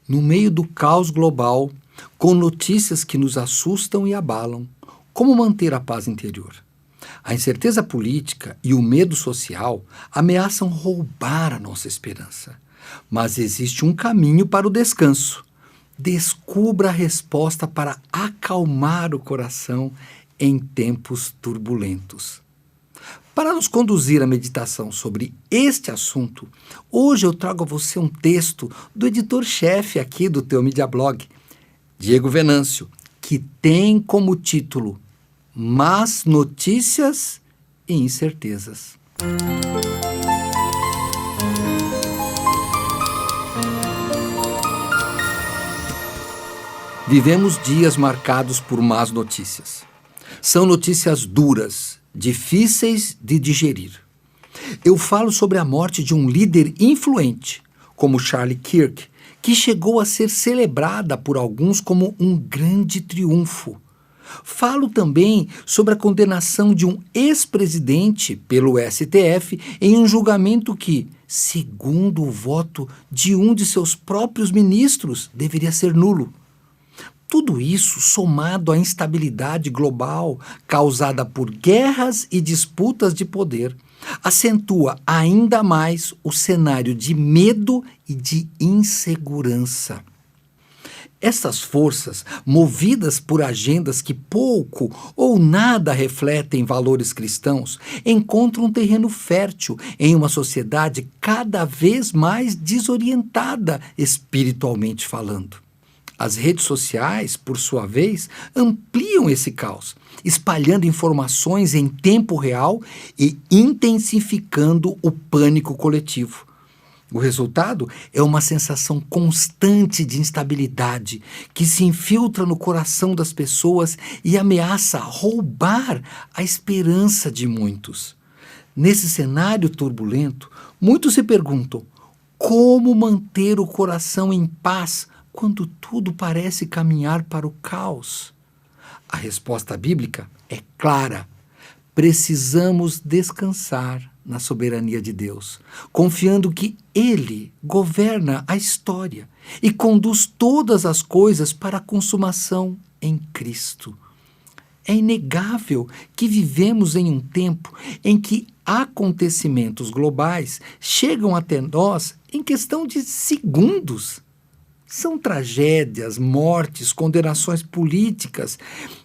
No meio do caos global, com notícias que nos assustam e abalam, como manter a paz interior? A incerteza política e o medo social ameaçam roubar a nossa esperança. Mas existe um caminho para o descanso. Descubra a resposta para acalmar o coração em tempos turbulentos. Para nos conduzir à meditação sobre este assunto, hoje eu trago a você um texto do editor-chefe aqui do Teu Mídia Blog, Diego Venâncio, que tem como título Más Notícias e Incertezas. Vivemos dias marcados por más notícias. São notícias duras, difíceis de digerir. Eu falo sobre a morte de um líder influente, como Charlie Kirk, que chegou a ser celebrada por alguns como um grande triunfo. Falo também sobre a condenação de um ex-presidente pelo STF em um julgamento que, segundo o voto de um de seus próprios ministros, deveria ser nulo. Tudo isso somado à instabilidade global causada por guerras e disputas de poder, acentua ainda mais o cenário de medo e de insegurança. Essas forças, movidas por agendas que pouco ou nada refletem valores cristãos, encontram um terreno fértil em uma sociedade cada vez mais desorientada espiritualmente falando. As redes sociais, por sua vez, ampliam esse caos, espalhando informações em tempo real e intensificando o pânico coletivo. O resultado é uma sensação constante de instabilidade que se infiltra no coração das pessoas e ameaça roubar a esperança de muitos. Nesse cenário turbulento, muitos se perguntam: como manter o coração em paz quando tudo parece caminhar para o caos? A resposta bíblica é clara. Precisamos descansar na soberania de Deus, confiando que Ele governa a história e conduz todas as coisas para a consumação em Cristo. É inegável que vivemos em um tempo em que acontecimentos globais chegam até nós em questão de segundos. São tragédias, mortes, condenações políticas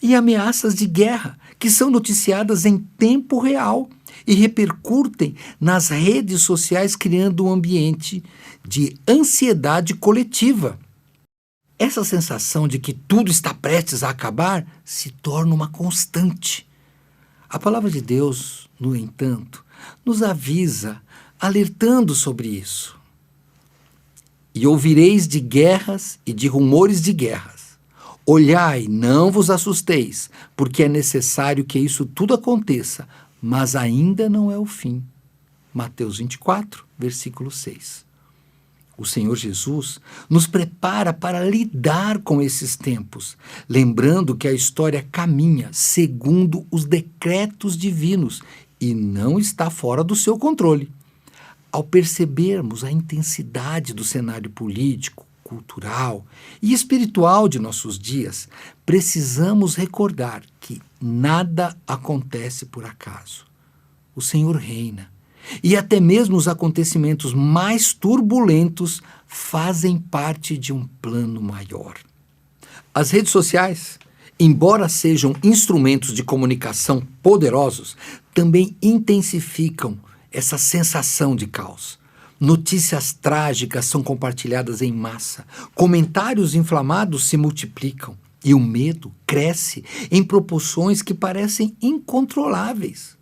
e ameaças de guerra que são noticiadas em tempo real e repercutem nas redes sociais, criando um ambiente de ansiedade coletiva. Essa sensação de que tudo está prestes a acabar se torna uma constante. A palavra de Deus, no entanto, nos avisa, alertando sobre isso. E ouvireis de guerras e de rumores de guerras. Olhai, não vos assusteis, porque é necessário que isso tudo aconteça, mas ainda não é o fim. Mateus 24, versículo 6. O Senhor Jesus nos prepara para lidar com esses tempos, lembrando que a história caminha segundo os decretos divinos e não está fora do seu controle. Ao percebermos a intensidade do cenário político, cultural e espiritual de nossos dias, precisamos recordar que nada acontece por acaso. O Senhor reina, e até mesmo os acontecimentos mais turbulentos fazem parte de um plano maior. As redes sociais, embora sejam instrumentos de comunicação poderosos, também intensificam essa sensação de caos. Notícias trágicas são compartilhadas em massa, comentários inflamados se multiplicam e o medo cresce em proporções que parecem incontroláveis.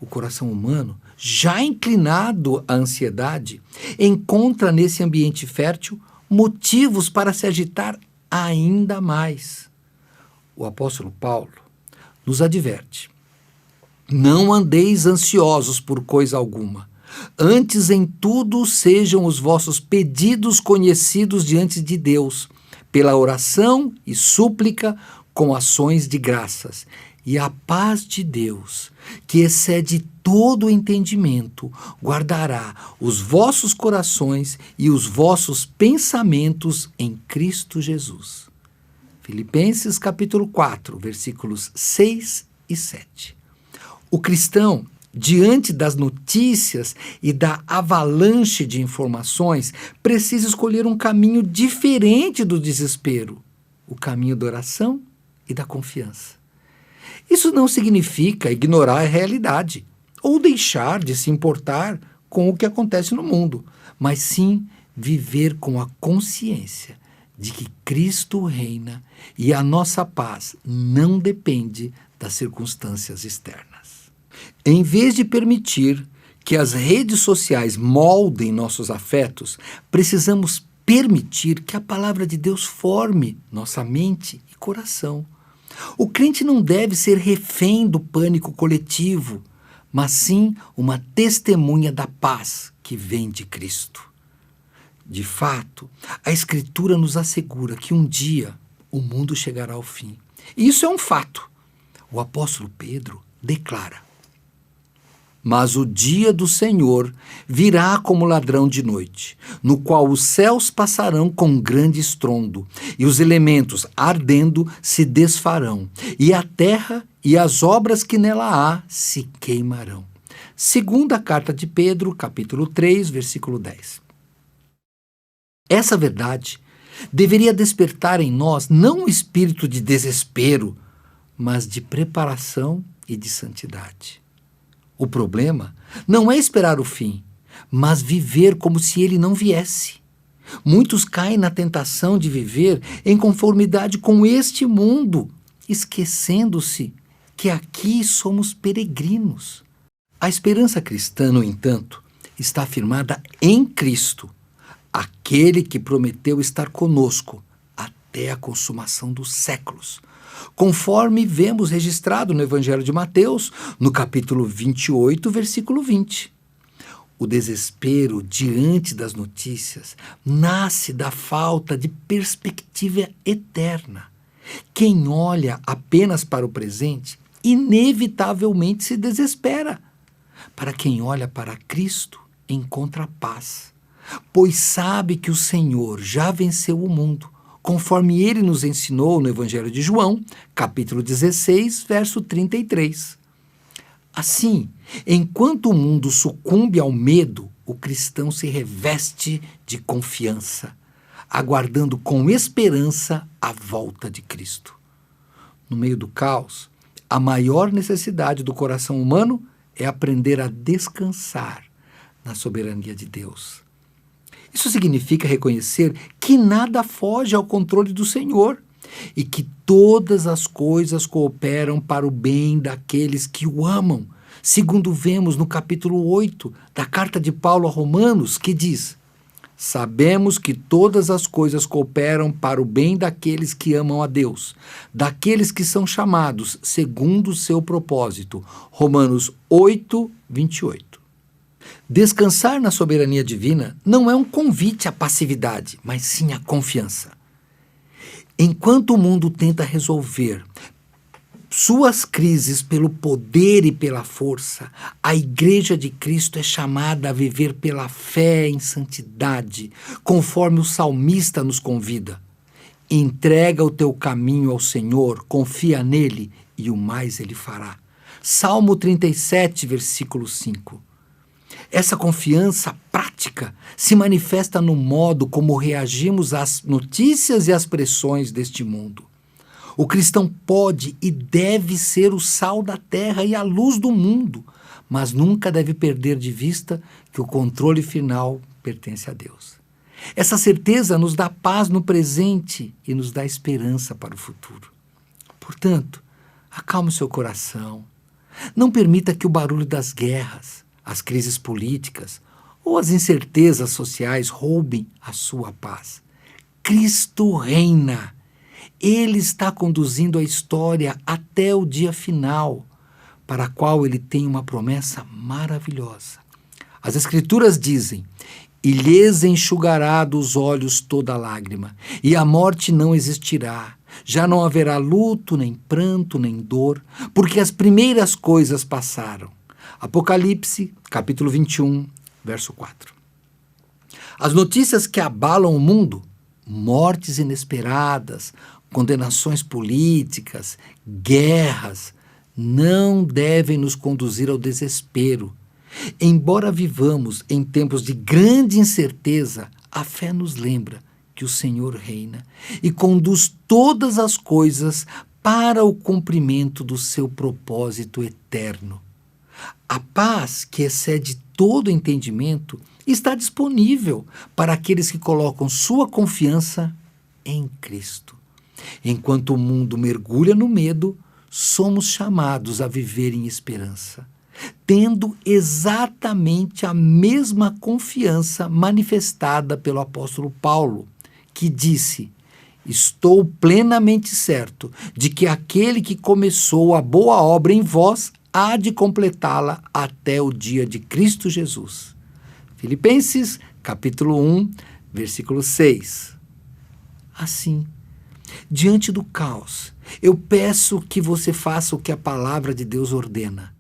O coração humano, já inclinado à ansiedade, encontra nesse ambiente fértil motivos para se agitar ainda mais. O apóstolo Paulo nos adverte: não andeis ansiosos por coisa alguma. Antes em tudo sejam os vossos pedidos conhecidos diante de Deus, pela oração e súplica com ações de graças. E a paz de Deus, que excede todo o entendimento, guardará os vossos corações e os vossos pensamentos em Cristo Jesus. Filipenses capítulo 4, versículos 6 e 7. O cristão, diante das notícias e da avalanche de informações, precisa escolher um caminho diferente do desespero, o caminho da oração e da confiança. Isso não significa ignorar a realidade ou deixar de se importar com o que acontece no mundo, mas sim viver com a consciência de que Cristo reina e a nossa paz não depende das circunstâncias externas. Em vez de permitir que as redes sociais moldem nossos afetos, precisamos permitir que a palavra de Deus forme nossa mente e coração. O crente não deve ser refém do pânico coletivo, mas sim uma testemunha da paz que vem de Cristo. De fato, a Escritura nos assegura que um dia o mundo chegará ao fim. E isso é um fato. O apóstolo Pedro declara: mas o dia do Senhor virá como ladrão de noite, no qual os céus passarão com grande estrondo, e os elementos ardendo se desfarão, e a terra e as obras que nela há se queimarão. Segunda carta de Pedro, capítulo 3, versículo 10. Essa verdade deveria despertar em nós não um espírito de desespero, mas de preparação e de santidade. O problema não é esperar o fim, mas viver como se ele não viesse. Muitos caem na tentação de viver em conformidade com este mundo, esquecendo-se que aqui somos peregrinos. A esperança cristã, no entanto, está firmada em Cristo, aquele que prometeu estar conosco até a consumação dos séculos, conforme vemos registrado no Evangelho de Mateus, no capítulo 28, versículo 20. O desespero diante das notícias nasce da falta de perspectiva eterna. Quem olha apenas para o presente, inevitavelmente se desespera. Para quem olha para Cristo, encontra paz, pois sabe que o Senhor já venceu o mundo, conforme ele nos ensinou no Evangelho de João, capítulo 16, verso 33. Assim, enquanto o mundo sucumbe ao medo, o cristão se reveste de confiança, aguardando com esperança a volta de Cristo. No meio do caos, a maior necessidade do coração humano é aprender a descansar na soberania de Deus. Isso significa reconhecer que nada foge ao controle do Senhor e que todas as coisas cooperam para o bem daqueles que o amam, segundo vemos no capítulo 8 da carta de Paulo a Romanos, que diz: sabemos que todas as coisas cooperam para o bem daqueles que amam a Deus, daqueles que são chamados segundo o seu propósito. Romanos 8, 28. Descansar na soberania divina não é um convite à passividade, mas sim à confiança. Enquanto o mundo tenta resolver suas crises pelo poder e pela força, a Igreja de Cristo é chamada a viver pela fé em santidade, conforme o salmista nos convida. Entrega o teu caminho ao Senhor, confia nele e o mais ele fará. Salmo 37, versículo 5. Essa confiança prática se manifesta no modo como reagimos às notícias e às pressões deste mundo. O cristão pode e deve ser o sal da terra e a luz do mundo, mas nunca deve perder de vista que o controle final pertence a Deus. Essa certeza nos dá paz no presente e nos dá esperança para o futuro. Portanto, acalme o seu coração. Não permita que o barulho das guerras, as crises políticas ou as incertezas sociais roubem a sua paz. Cristo reina. Ele está conduzindo a história até o dia final, para a qual ele tem uma promessa maravilhosa. As Escrituras dizem: e lhes enxugará dos olhos toda lágrima, e a morte não existirá, Já não haverá luto, nem pranto, nem dor, porque as primeiras coisas passaram. Apocalipse, capítulo 21, verso 4. As notícias que abalam o mundo, mortes inesperadas, condenações políticas, guerras, não devem nos conduzir ao desespero. Embora vivamos em tempos de grande incerteza, a fé nos lembra que o Senhor reina e conduz todas as coisas para o cumprimento do seu propósito eterno. A paz, que excede todo entendimento, está disponível para aqueles que colocam sua confiança em Cristo. Enquanto o mundo mergulha no medo, somos chamados a viver em esperança, tendo exatamente a mesma confiança manifestada pelo apóstolo Paulo, que disse: estou plenamente certo de que aquele que começou a boa obra em vós há de completá-la até o dia de Cristo Jesus. Filipenses, capítulo 1, versículo 6. Assim, diante do caos, eu peço que você faça o que a palavra de Deus ordena.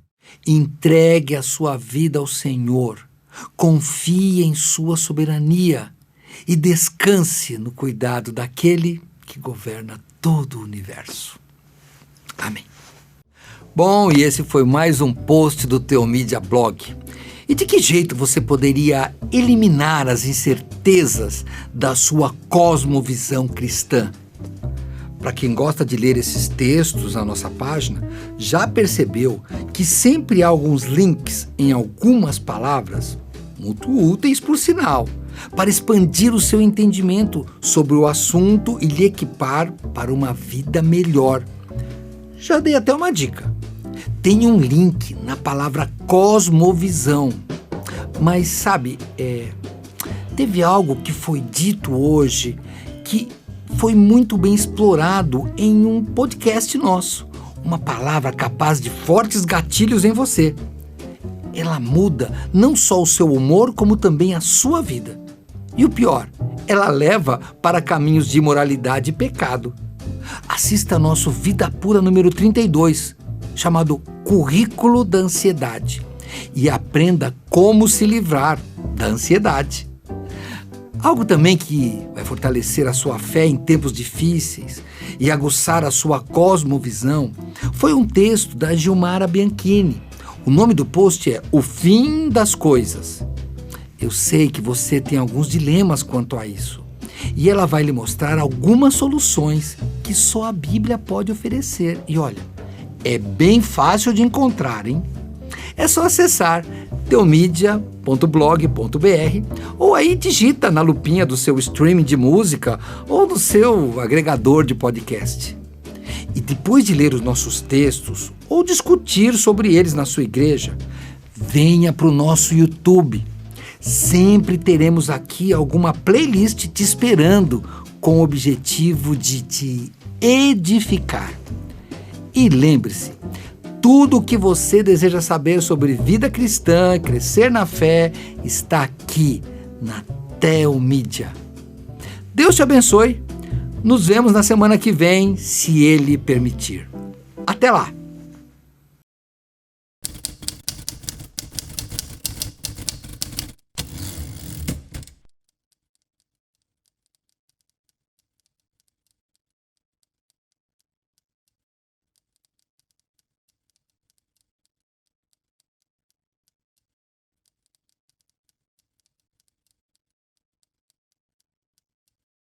Entregue a sua vida ao Senhor, confie em sua soberania e descanse no cuidado daquele que governa todo o universo. Amém. Bom, e esse foi mais um post do Teomídia Blog. E de que jeito você poderia eliminar as incertezas da sua cosmovisão cristã? Para quem gosta de ler esses textos na nossa página, já percebeu que sempre há alguns links em algumas palavras, muito úteis por sinal, para expandir o seu entendimento sobre o assunto e lhe equipar para uma vida melhor. Já dei até uma dica. Tem um link na palavra cosmovisão. Mas sabe, teve algo que foi dito hoje que foi muito bem explorado em um podcast nosso. Uma palavra capaz de fortes gatilhos em você. Ela muda não só o seu humor, como também a sua vida. E o pior, ela leva para caminhos de imoralidade e pecado. Assista nosso Vida Pura número 32, chamado Currículo da Ansiedade, e aprenda como se livrar da ansiedade. Algo também que vai fortalecer a sua fé em tempos difíceis e aguçar a sua cosmovisão foi um texto da Gilmara Bianchini. O nome do post é O Fim das Coisas. Eu sei que você tem alguns dilemas quanto a isso, e ela vai lhe mostrar algumas soluções que só a Bíblia pode oferecer. E olha, é bem fácil de encontrar, hein? É só acessar teomídia.blog.br ou aí digita na lupinha do seu streaming de música ou do seu agregador de podcast. E depois de ler os nossos textos ou discutir sobre eles na sua igreja, venha para o nosso YouTube. Sempre teremos aqui alguma playlist te esperando com o objetivo de te edificar. E lembre-se, tudo o que você deseja saber sobre vida cristã, crescer na fé, está aqui na Teomídia. Deus te abençoe. Nos vemos na semana que vem, se Ele permitir. Até lá!